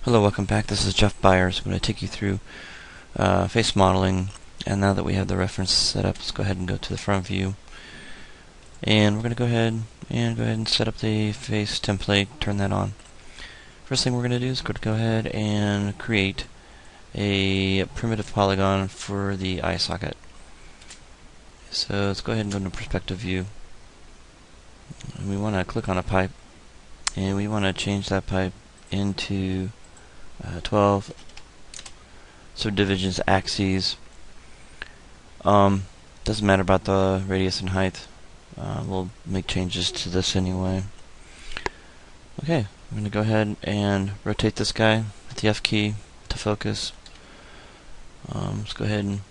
Hello, welcome back. This is Jeff Byers. I'm going to take you through face modeling. And now that we have the reference set up, let's go ahead and go to the front view. And we're going to go ahead and set up the face template, turn that on. First thing we're going to do is go ahead and create a primitive polygon for the eye socket. So let's go ahead and go into perspective view. And we want to click on a pipe, and we want to change that pipe into 12 subdivisions, axes. Doesn't matter about the radius and height. We'll make changes to this anyway. Okay, I'm going to go ahead and rotate this guy with the F key to focus. Let's go ahead and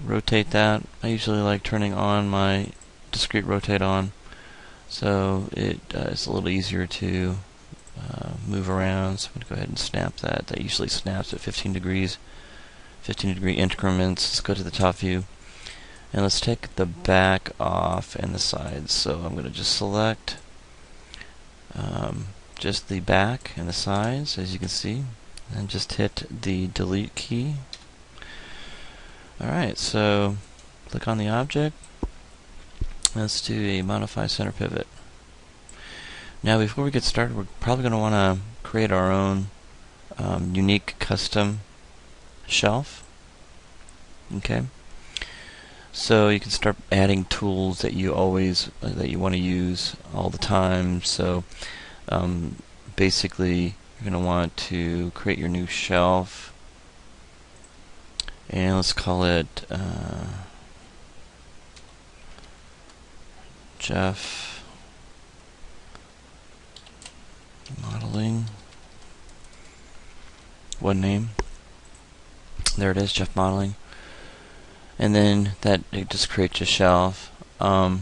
rotate that. I usually like turning on my discrete rotate on, so it's a little easier to move around. So I'm going to go ahead and snap that. That usually snaps at 15 degrees, 15 degree increments. Let's go to the top view, and let's take the back off and the sides. So I'm going to just select just the back and the sides, as you can see, and just hit the delete key. Alright, so click on the object. Let's do a modify center pivot. Now, before we get started, we're probably going to want to create our own unique custom shelf. Okay, so you can start adding tools that you always want to use all the time. So basically, you're going to want to create your new shelf, and let's call it Jeff Modeling. One name. There it is, Jeff Modeling. And then it just creates a shelf. So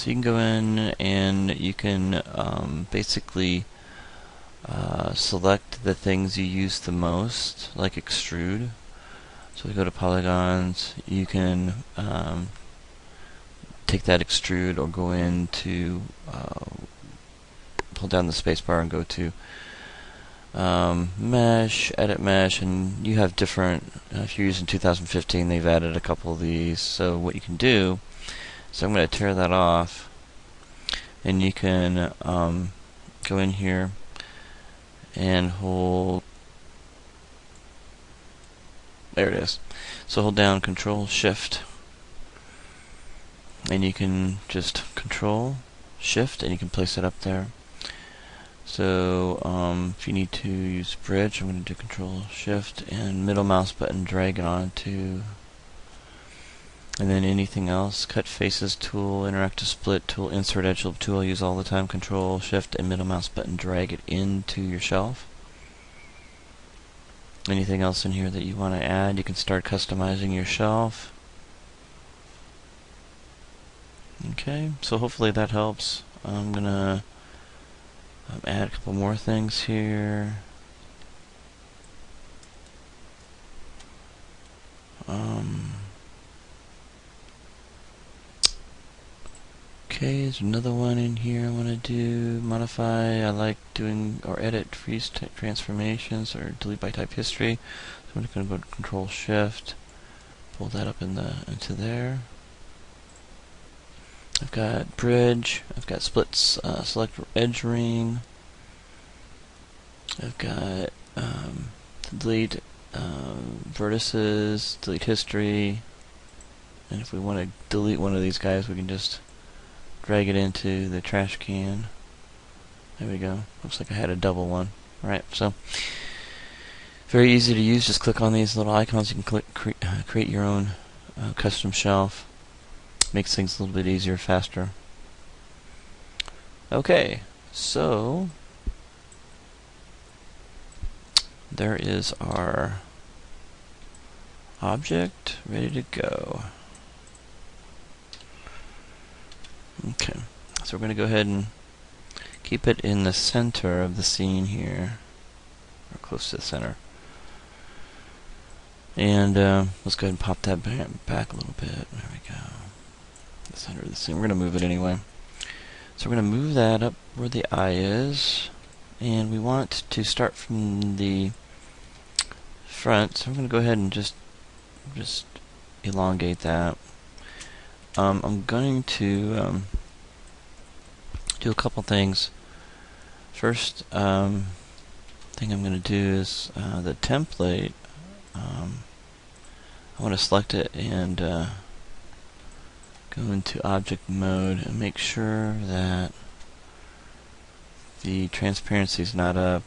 you can go in and you can basically select the things you use the most, like extrude. So we go to polygons. You can take that extrude, or go into pull down the spacebar and go to mesh, edit mesh, and you have different, if you're using 2015, they've added a couple of these. So what you can do, so I'm going to tear that off, and you can go in here and hold, there it is. So hold down Control Shift, and you can just Control Shift, and you can place it up there. So if you need to use bridge, I'm going to do Control Shift and middle mouse button, drag it onto, and then anything else, cut faces tool, interactive split tool, insert edge loop tool I use all the time. Control Shift and middle mouse button, drag it into your shelf. Anything else in here that you want to add, you can start customizing your shelf. Okay, so hopefully that helps. I'm gonna add a couple more things here. Okay, there's another one in here I want to do. Modify. I like doing or edit freeze transformations or delete by type history. So I'm just going to go to Control Shift, pull that up into there. I've got bridge, I've got splits, select edge ring, I've got delete vertices, delete history, and if we want to delete one of these guys, we can just drag it into the trash can. There we go. Looks like I had a double one. Alright, so very easy to use. Just click on these little icons. You can create your own custom shelf. Makes things a little bit easier, faster. Okay, so there is our object ready to go. Okay, so we're going to go ahead and keep it in the center of the scene here, or close to the center. And let's go ahead and pop that back a little bit. There we go. The center of the scene. We're going to move it anyway. So we're going to move that up where the eye is, and we want to start from the front, so I'm going to go ahead and just elongate that. I'm going to do a couple things. First thing I'm going to do is the template. I want to select it and go into object mode and make sure that the transparency is not up,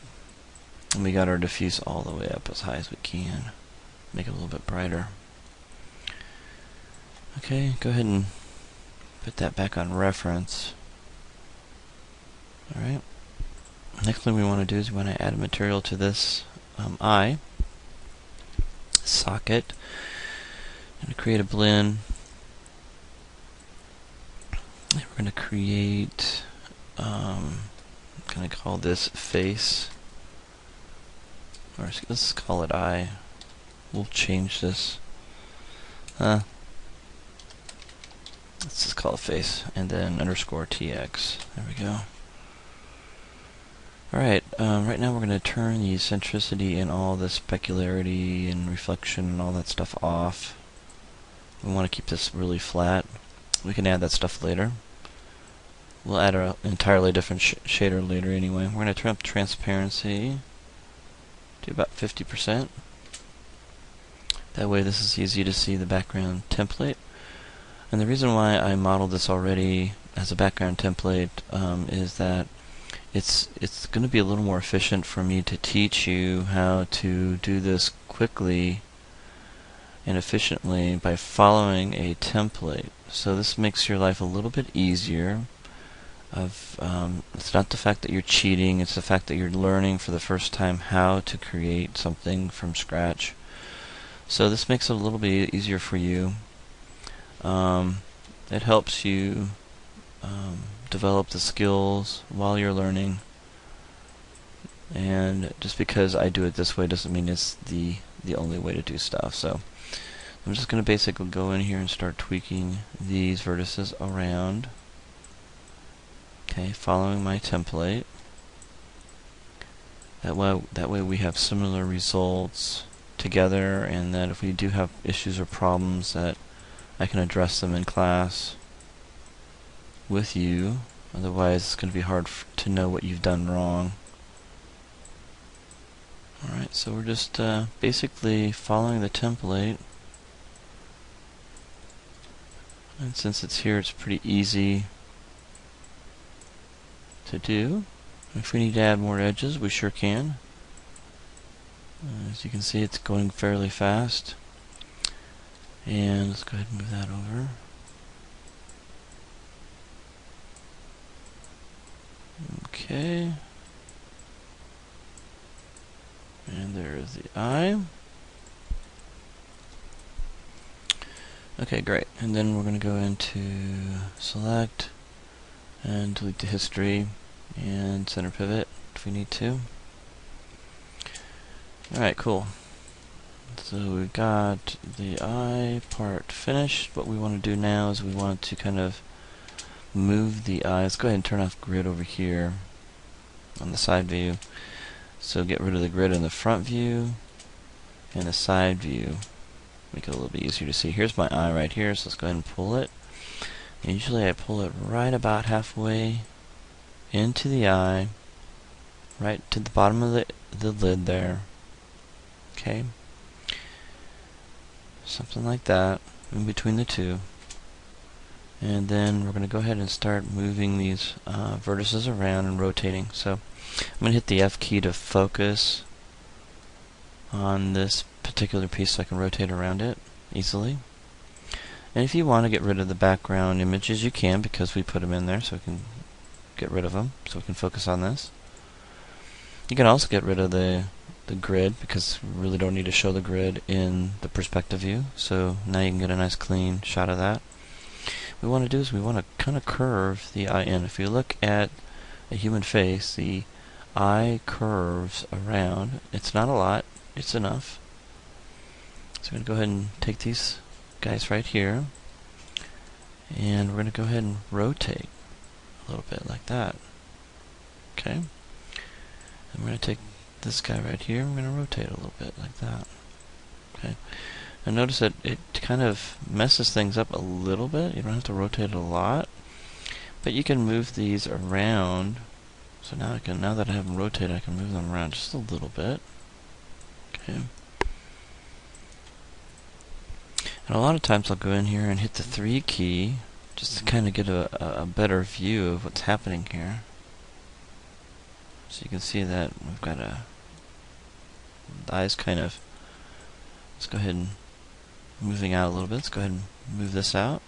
and we got our diffuse all the way up as high as we can. Make it a little bit brighter. Okay, go ahead and put that back on reference. Alright. Next thing we want to do is we want to add a material to this eye socket. I'm going to create a blend. And we're going to create, I'm going to call this face, or let's call it eye. We'll change this. Let's just call it face, and then underscore TX. There we go. Alright, right now we're going to turn the eccentricity and all the specularity and reflection and all that stuff off. We want to keep this really flat. We can add that stuff later. We'll add an entirely different shader later anyway. We're going to turn up transparency to about 50%. That way this is easy to see the background template. And the reason why I modeled this already as a background template is that it's going to be a little more efficient for me to teach you how to do this quickly and efficiently by following a template. So this makes your life a little bit easier. It's not the fact that you're cheating, it's the fact that you're learning for the first time how to create something from scratch. So this makes it a little bit easier for you. It helps you develop the skills while you're learning, and just because I do it this way doesn't mean it's the only way to do stuff. So I'm just going to basically go in here and start tweaking these vertices around. Okay, following my template. That way we have similar results together, and that if we do have issues or problems, that I can address them in class with you. Otherwise it's going to be hard to know what you've done wrong. Alright, so we're just basically following the template, and since it's here it's pretty easy to do. If we need to add more edges, we sure can. As you can see, it's going fairly fast. And let's go ahead and move that over. Okay. And there's the eye. Okay, great. And then we're going to go into select and delete the history and center pivot if we need to. Alright, cool. So we've got the eye part finished. What we want to do now is we want to kind of move the eye. Let's go ahead and turn off grid over here on the side view. So get rid of the grid in the front view and the side view. Make it a little bit easier to see. Here's my eye right here, so let's go ahead and pull it. And usually I pull it right about halfway into the eye, right to the bottom of the lid there. Okay. Something like that, in between the two. And then we're going to go ahead and start moving these vertices around and rotating. So I'm going to hit the F key to focus on this particular piece so I can rotate around it easily. And if you want to get rid of the background images, you can, because we put them in there, so we can get rid of them, so we can focus on this. You can also get rid of the grid, because we really don't need to show the grid in the perspective view. So now you can get a nice clean shot of that. What we want to do is we want to kind of curve the eye in. If you look at a human face, the eye curves around. It's not a lot, it's enough. So I'm going to go ahead and take these guys right here, and we're going to go ahead and rotate a little bit like that. Okay. And we're going to take this guy right here, and we're going to rotate a little bit like that. Okay. And notice that it kind of messes things up a little bit. You don't have to rotate it a lot, but you can move these around. So now now that I have them rotated, I can move them around just a little bit. Okay. And a lot of times I'll go in here and hit the 3 key just to kind of get a better view of what's happening here. So you can see that we've got the eyes kind of, let's go ahead and moving out a little bit. Let's go ahead and move this out.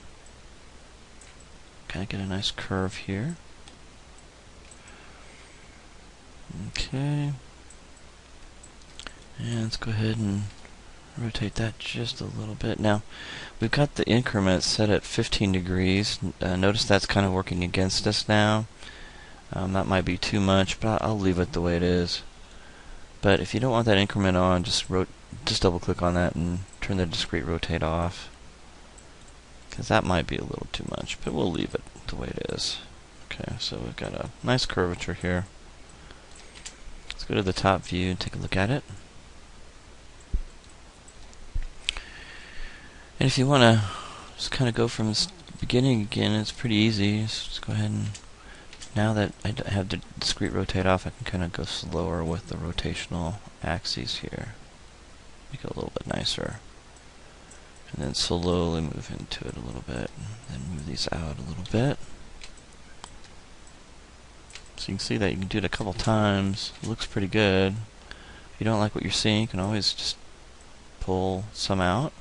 Kind of get a nice curve here. Okay. And let's go ahead and rotate that just a little bit. Now, we've got the increment set at 15 degrees. Notice that's kind of working against us now. That might be too much, but I'll leave it the way it is. But if you don't want that increment on, just double click on that and turn the discrete rotate off, because that might be a little too much, but we'll leave it the way it is. Okay, so we've got a nice curvature here. Let's go to the top view and take a look at it. And if you want to just kind of go from the beginning again, it's pretty easy. Just go ahead and, now that I have the discrete rotate off, I can kind of go slower with the rotational axes here. Make it a little bit nicer. And then slowly move into it a little bit. And then move these out a little bit. So you can see that you can do it a couple times. It looks pretty good. If you don't like what you're seeing, you can always just pull some out.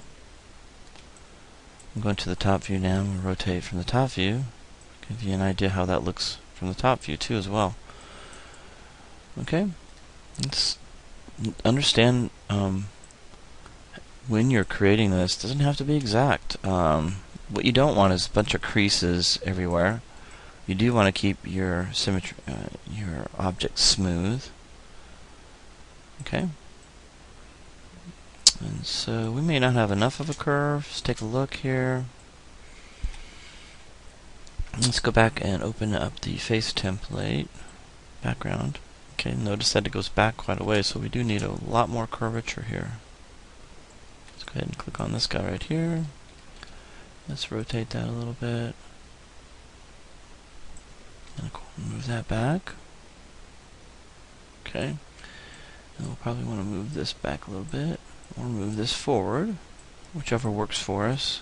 I'm going to the top view now and rotate from the top view. Give you an idea how that looks from the top view too as well. Okay, let's understand when you're creating this, it doesn't have to be exact. What you don't want is a bunch of creases everywhere. You do want to keep your symmetry, your object smooth. Okay. And so we may not have enough of a curve. Let's take a look here. Let's go back and open up the face template background. Okay, notice that it goes back quite a way, so we do need a lot more curvature here. Let's go ahead and click on this guy right here. Let's rotate that a little bit. And move that back. Okay. And we'll probably want to move this back a little bit, or move this forward, whichever works for us.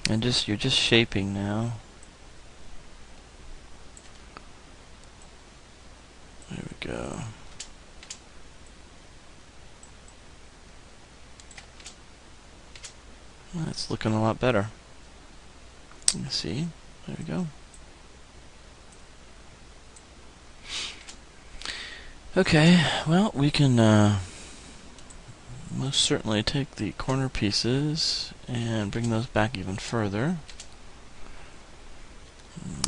And you're just shaping now. There we go. That's looking a lot better. Let me see. There we go. Okay, well, we can most certainly take the corner pieces and bring those back even further.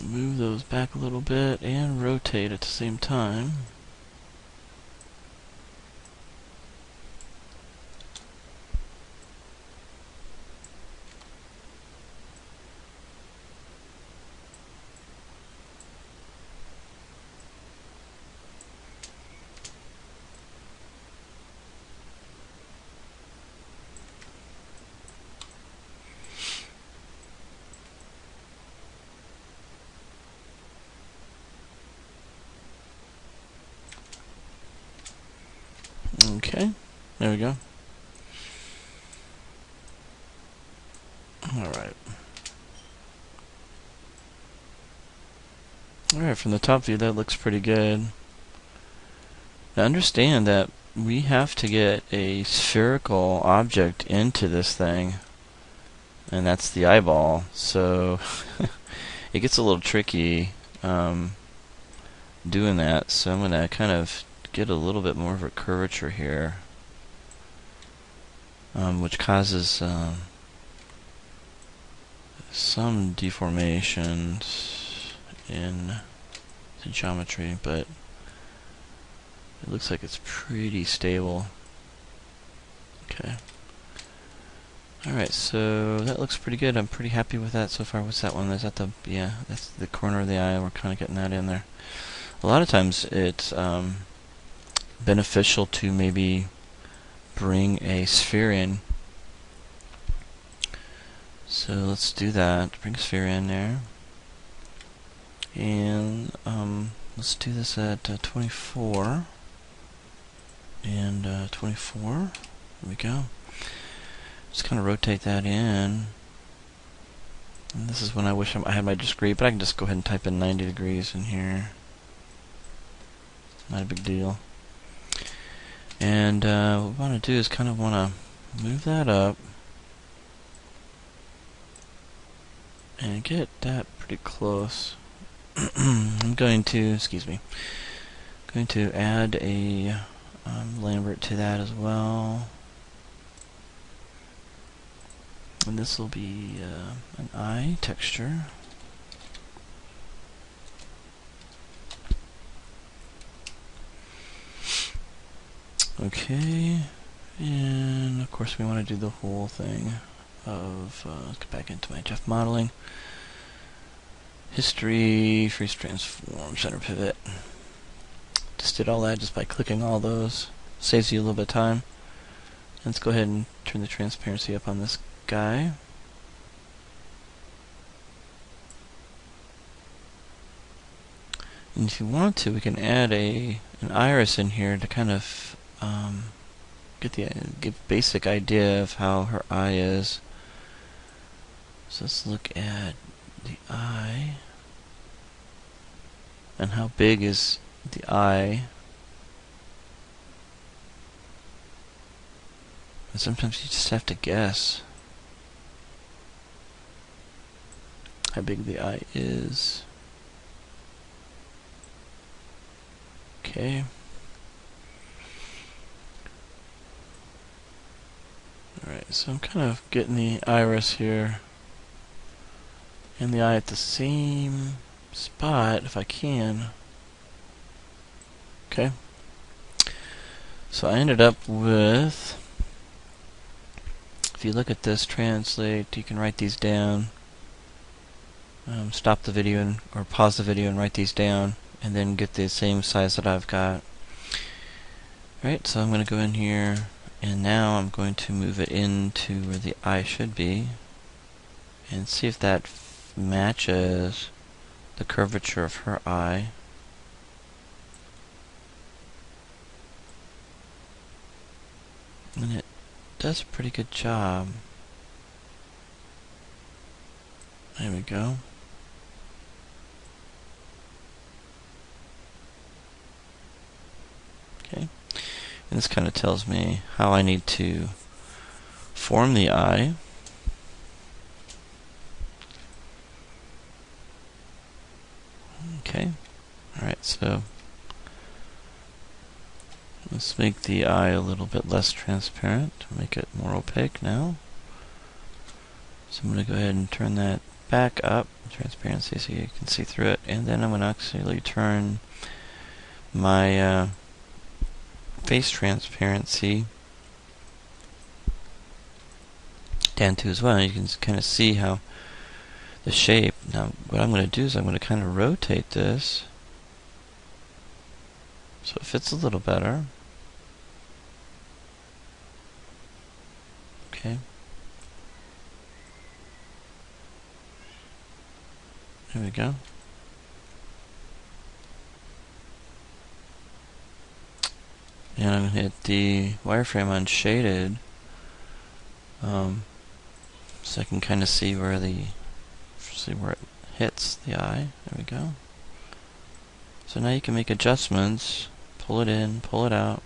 Move those back a little bit and rotate at the same time. Okay, there we go. Alright, from the top view that looks pretty good. Now understand that we have to get a spherical object into this thing, and that's the eyeball, so it gets a little tricky doing that, so I'm going to kind of get a little bit more of a curvature here, which causes some deformations in the geometry, but it looks like it's pretty stable. Okay. Alright, so that looks pretty good. I'm pretty happy with that so far. What's that one? Is that the, yeah, that's the corner of the eye. We're kind of getting that in there. A lot of times it's beneficial to maybe bring a sphere in. So let's do that. Bring a sphere in there. And let's do this at 24. And 24. There we go. Just kind of rotate that in. And this is when I wish I had my discrete, but I can just go ahead and type in 90 degrees in here. Not a big deal. And what we want to do is kind of want to move that up and get that pretty close. I'm going to, add a Lambert to that as well. And this will be an eye texture. Okay, and of course we want to do the whole thing of, let's get back into my Jeff modeling. History, freeze transform, center pivot. Just did all that just by clicking all those. Saves you a little bit of time. Let's go ahead and turn the transparency up on this guy. And if you want to, we can add an iris in here to kind of give basic idea of how her eye is. So let's look at the eye and how big is the eye. And sometimes you just have to guess how big the eye is. Okay. Alright, so I'm kind of getting the iris here and the eye at the same spot if I can. Okay. So I ended up with, if you look at this translate, you can write these down. Stop the video or pause the video and write these down, and then get the same size that I've got. Alright, so I'm going to go in here, and now I'm going to move it into where the eye should be, and see if that matches the curvature of her eye. And it does a pretty good job. There we go. Okay. And this kind of tells me how I need to form the eye. Okay. Alright, so let's make the eye a little bit less transparent, make it more opaque now. So I'm going to go ahead and turn that back up, transparency, so you can see through it. And then I'm going to actually turn my face transparency down to as well. You can kind of see how the shape. Now what I'm going to do is I'm going to kind of rotate this so it fits a little better. Okay. There we go. And I'm going to hit the wireframe on shaded, so I can kind of see where it hits the eye. There we go. So now you can make adjustments, pull it in, pull it out.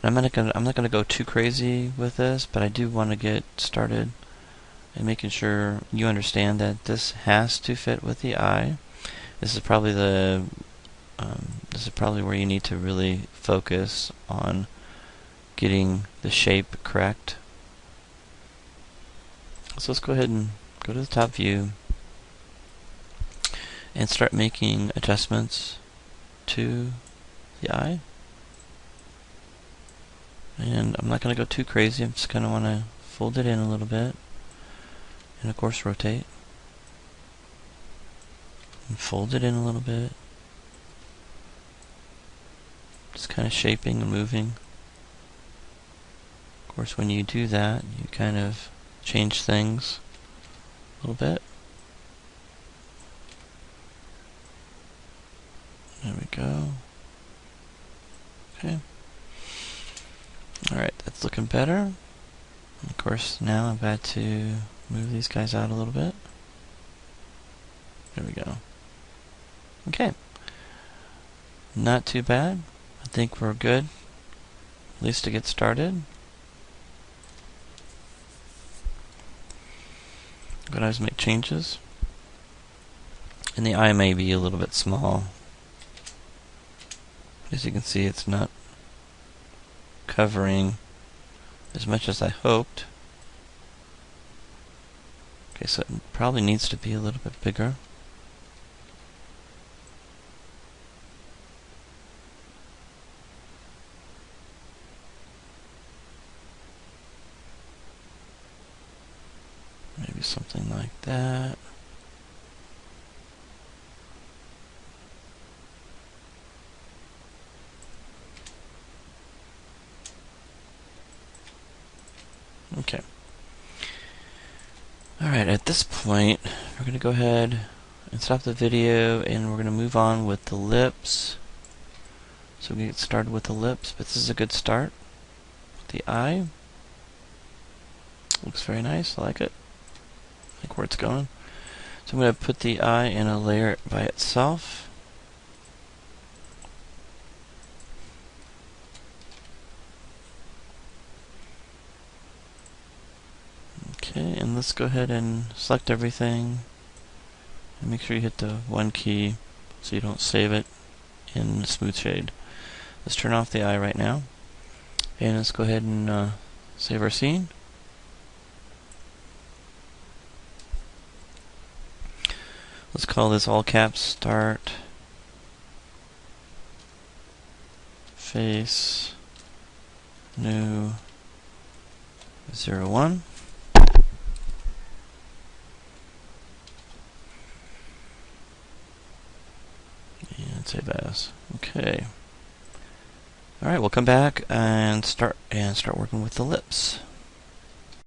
And I'm not gonna go too crazy with this, but I do want to get started and making sure you understand that this has to fit with the eye. This is probably where you need to really focus on getting the shape correct. So let's go ahead and go to the top view and start making adjustments to the eye. And I'm not going to go too crazy, I'm just going to want to fold it in a little bit, and of course rotate, and fold it in a little bit, just kind of shaping and moving. Of course, when you do that, you kind of change things a little bit. There we go. Okay. Alright, that's looking better. Of course, now I've got to move these guys out a little bit. There we go. Okay. Not too bad. I think we're good, at least to get started. I'm going to make changes. And the eye may be a little bit small. As you can see, it's not covering as much as I hoped. Okay, so it probably needs to be a little bit bigger. Maybe something like that. Okay. Alright, at this point, we're going to go ahead and stop the video, and we're going to move on with the lips. So we get started with the lips, but this is a good start. The eye. Looks very nice, I like it. I like where it's going. So I'm going to put the eye in a layer by itself. Okay, and let's go ahead and select everything. And make sure you hit the 1 key so you don't save it in smooth shade. Let's turn off the eye right now. And let's go ahead and save our scene. Let's call this all caps start face new 01. And save as. Okay. Alright, we'll come back and start working with the lips.